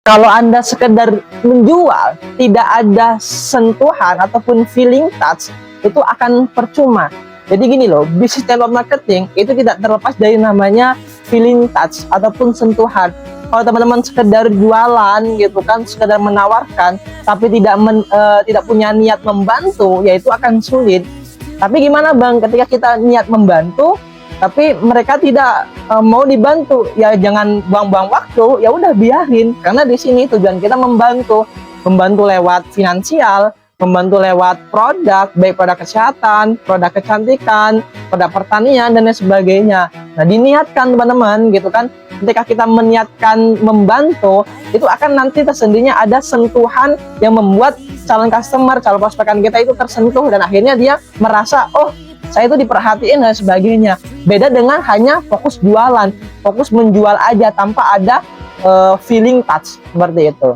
Kalau Anda sekedar menjual, tidak ada sentuhan ataupun feeling touch, itu akan percuma. Jadi gini loh, bisnis network marketing itu tidak terlepas dari namanya feeling touch ataupun sentuhan. Kalau teman-teman sekedar jualan gitu kan, sekedar menawarkan, tapi tidak punya niat membantu, ya itu akan sulit. Tapi gimana Bang, ketika kita niat membantu, tapi mereka tidak mau dibantu, ya jangan buang-buang waktu, ya udah biarin. Karena di sini tujuan kita membantu lewat finansial, membantu lewat produk, baik produk kesehatan, produk kecantikan, produk pertanian dan lain sebagainya. Nah, diniatkan teman-teman gitu kan. Ketika kita meniatkan membantu, itu akan nanti tersendirinya ada sentuhan yang membuat calon customer, calon prospekan kita itu tersentuh dan akhirnya dia merasa, oh, saya itu diperhatiin dan sebagainya. Beda dengan hanya fokus jualan, fokus menjual aja tanpa ada feeling touch seperti itu.